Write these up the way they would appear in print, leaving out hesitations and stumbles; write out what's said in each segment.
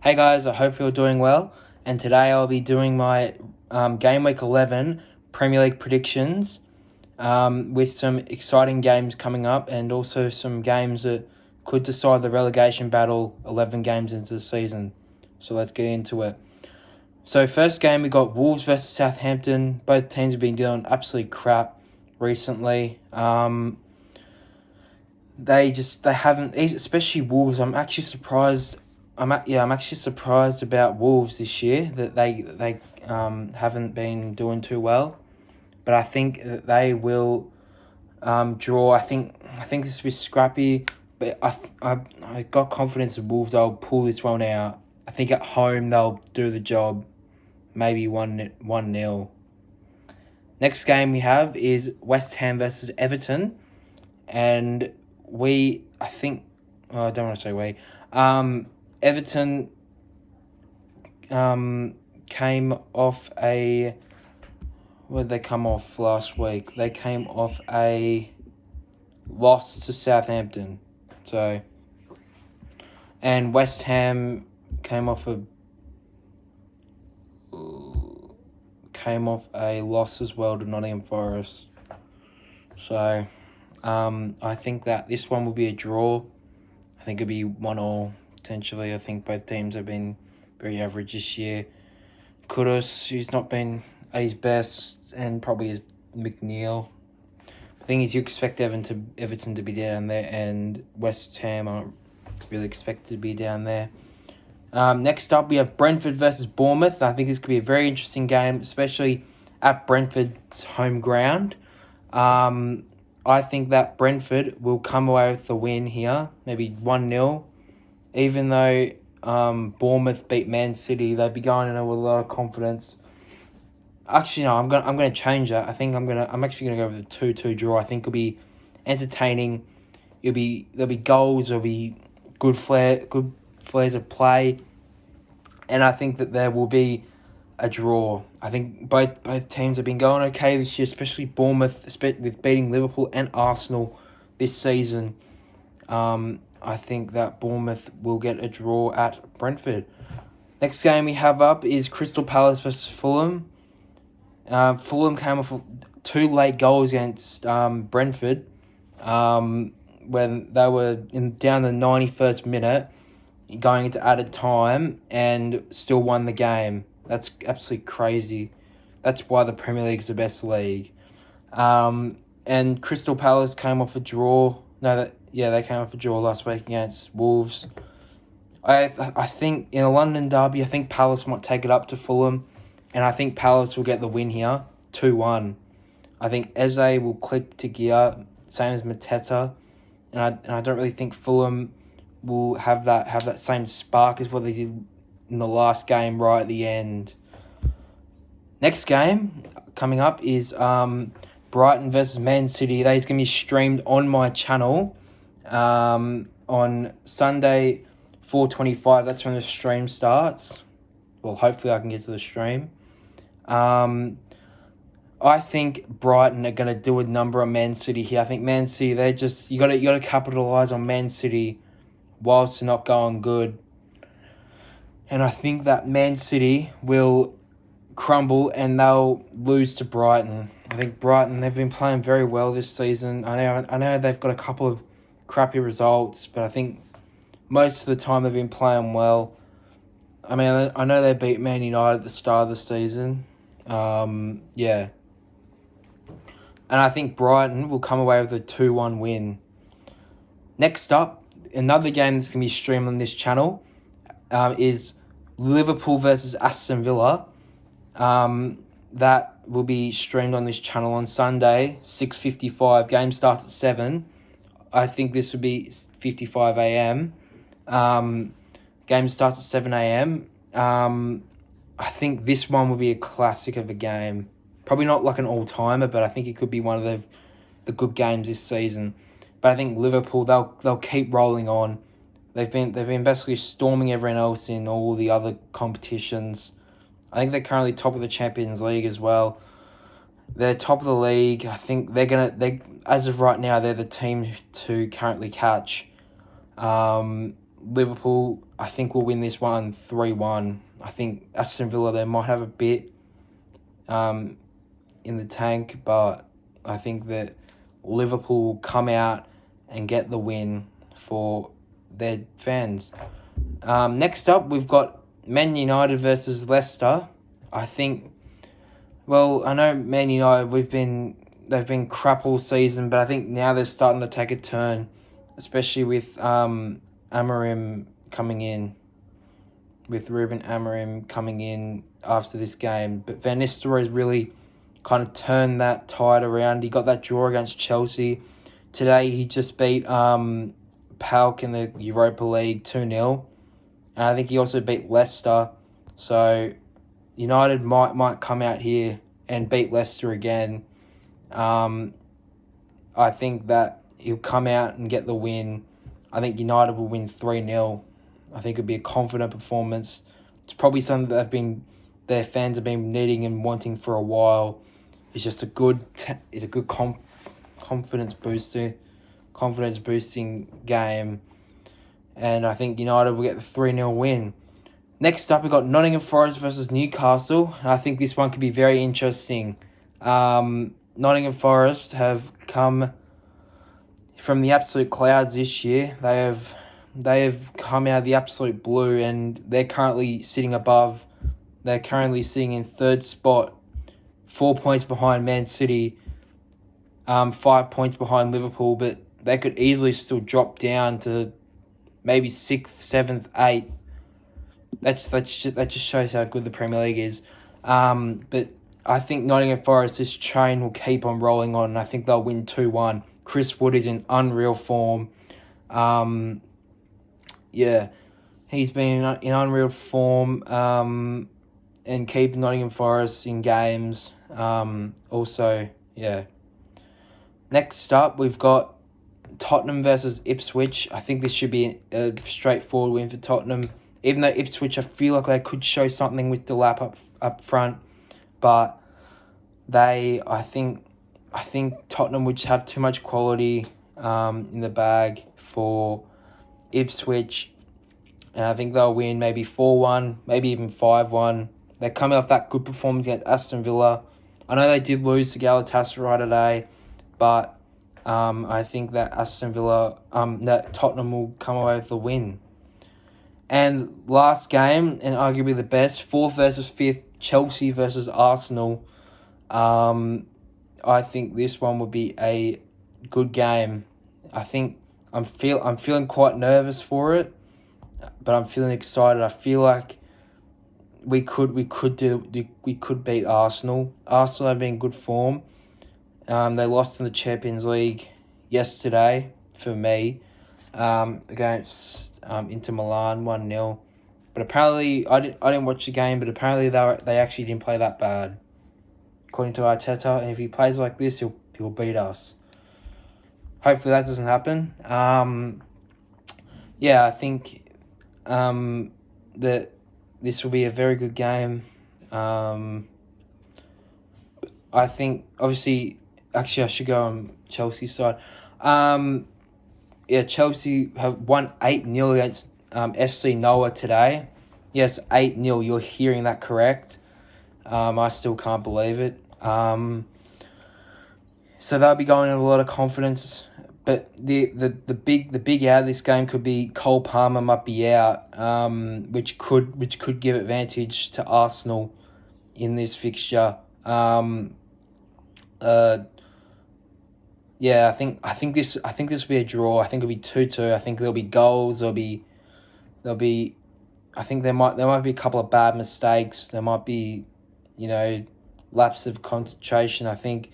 Hey guys, I hope you're doing well. And today I'll be doing my Game Week 11 Premier League predictions with some exciting games coming up and also some games that could decide the relegation battle 11 games into the season. So let's get into it. So first game we got Wolves versus Southampton. Both teams have been doing absolute crap recently. They haven't, especially Wolves. I'm actually surprised. I'm actually surprised about Wolves this year that they haven't been doing too well, but I think that they will draw. I think this will be scrappy, but I got confidence that Wolves they'll pull this one out. I think at home they'll do the job, maybe 1-0. Next game we have is West Ham versus Everton, and I think, oh, I don't want to say we, Everton came off a, where did they come off last week? They came off a loss to Southampton. So, and West Ham came off a loss as well to Nottingham Forest. So, I think that this one will be a draw. I think it'll be 1-1 potentially. I think both teams have been very average this year. Kudus, he's not been at his best, and probably is McNeil. The thing is, you expect Everton to be down there, and West Ham aren't really expected to be down there. Next up, we have Brentford versus Bournemouth. I think this could be a very interesting game, especially at Brentford's home ground. I think that Brentford will come away with the win here, maybe 1-0. Even though Bournemouth beat Man City, they'd be going in with a lot of confidence. Actually, no, I'm gonna change that. I'm actually gonna go with a 2-2 draw. I think it'll be entertaining. There'll be goals. There'll be good flares of play, and I think that there will be a draw. I think both teams have been going okay this year, especially Bournemouth, with beating Liverpool and Arsenal this season. I think that Bournemouth will get a draw at Brentford. Next game we have up is Crystal Palace versus Fulham. Fulham came off of 2 late goals against Brentford when they were down the 91st minute, going into added time, and still won the game. That's absolutely crazy. That's why the Premier League is the best league. And Crystal Palace came off a draw. They came off a draw last week against Wolves. I think in a London derby, I think Palace might take it up to Fulham, and I think Palace will get the win here, 2-1. I think Eze will click to gear, same as Mateta, and I don't really think Fulham will have that same spark as what they did in the last game right at the end. Next game coming up is Brighton versus Man City. That is going to be streamed on my channel on Sunday, 4:25. That's when the stream starts. Well, hopefully I can get to the stream. I think Brighton are going to do a number on Man City here. I think Man City, you got to capitalize on Man City whilst they're not going good. And I think that Man City will crumble and they'll lose to Brighton. I think Brighton, they've been playing very well this season. I know they've got a couple of crappy results, but I think most of the time they've been playing well. I mean, I know they beat Man United at the start of the season. Yeah. And I think Brighton will come away with a 2-1 win. Next up, another game that's going to be streamed on this channel is Liverpool versus Aston Villa. That will be streamed on this channel on Sunday, 6:55. Game starts at 7. I think this would be 55 a.m. Game starts at 7 a.m. I think this one will be a classic of a game. Probably not like an all-timer, but I think it could be one of the good games this season. But I think Liverpool, they'll keep rolling on. They've been basically storming everyone else in all the other competitions. I think they're currently top of the Champions League as well. They're top of the league. I think as of right now, they're the team to currently catch. Liverpool, I think, will win this one 3-1. I think Aston Villa, they might have a bit in the tank, but I think that Liverpool will come out and get the win for their fans. Next up, we've got Man United versus Leicester. I think, well, I know Man United, they've been crap all season, but I think now they're starting to take a turn, especially with Amorim coming in, with Ruben Amorim coming in after this game. But Van Nistelrooy's really kind of turned that tide around. He got that draw against Chelsea. Today he just beat PAOK in the Europa League 2-0. And I think he also beat Leicester. So United might come out here and beat Leicester again. I think that he'll come out and get the win. I think United will win 3-0. I think it'll be a confident performance. It's probably something that their fans have been needing and wanting for a while. It's just a good confidence boosting game. And I think United will get the 3-0 win. Next up, we've got Nottingham Forest versus Newcastle. And I think this one could be very interesting. Nottingham Forest have come from the absolute clouds this year. They have come out of the absolute blue, and they're currently sitting above. They're currently sitting in third spot, 4 points behind Man City, 5 points behind Liverpool, but they could easily still drop down to maybe 6th, 7th, 8th. That just shows how good the Premier League is. But I think Nottingham Forest, this train will keep on rolling on, and I think they'll win 2-1. Chris Wood is in unreal form. He's been in unreal form and keep Nottingham Forest in games. Next up, we've got Tottenham versus Ipswich. I think this should be a straightforward win for Tottenham. Even though Ipswich, I feel like they could show something with the lap up front, but I think Tottenham would have too much quality in the bag for Ipswich, and I think they'll win maybe 4-1, maybe even 5-1. They're coming off that good performance against Aston Villa. I know they did lose to Galatasaray today, but I think that that Tottenham will come away with the win. And last game, and arguably the best, 4th versus 5th, Chelsea versus Arsenal. I think this one would be a good game. I think I'm feeling quite nervous for it, but I'm feeling excited. I feel like we could beat Arsenal. Arsenal have been in good form. They lost in the Champions League yesterday for me against Inter Milan 1-0. But apparently I didn't watch the game, but apparently they actually didn't play that bad, according to Arteta. And if he plays like this, he'll beat us. Hopefully that doesn't happen. I think that this will be a very good game. I think, obviously, actually I should go on Chelsea's side. Chelsea have won 8-0 against FC Noah today. Yes, 8-0. You're hearing that correct. I still can't believe it. So they'll be going in with a lot of confidence. But the big out of this game could be Cole Palmer might be out, which could give advantage to Arsenal in this fixture. I think this will be a draw. I think it'll be 2-2. I think there'll be goals. I think there might be a couple of bad mistakes. There might be, lapse of concentration. I think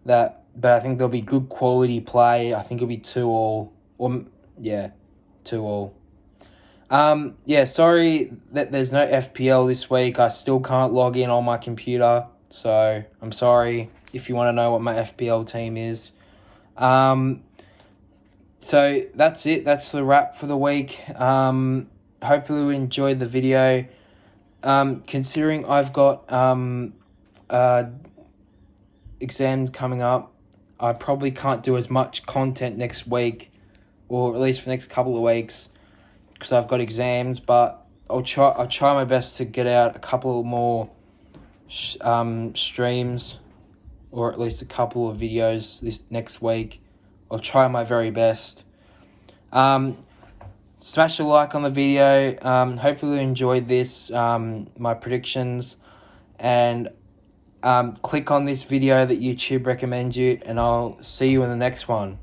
there'll be good quality play. I think it'll be 2-2. 2-2. Sorry that there's no FPL this week. I still can't log in on my computer, so I'm sorry if you want to know what my FPL team is. So that's it. That's the wrap for the week. Hopefully you enjoyed the video. Considering I've got exams coming up, I probably can't do as much content next week, or at least for the next couple of weeks. because I've got exams, but I'll try my best to get out a couple more streams, or at least a couple of videos this next week. I'll try my very best. Smash a like on the video. Hopefully you enjoyed this, my predictions, and click on this video that YouTube recommends you, and I'll see you in the next one.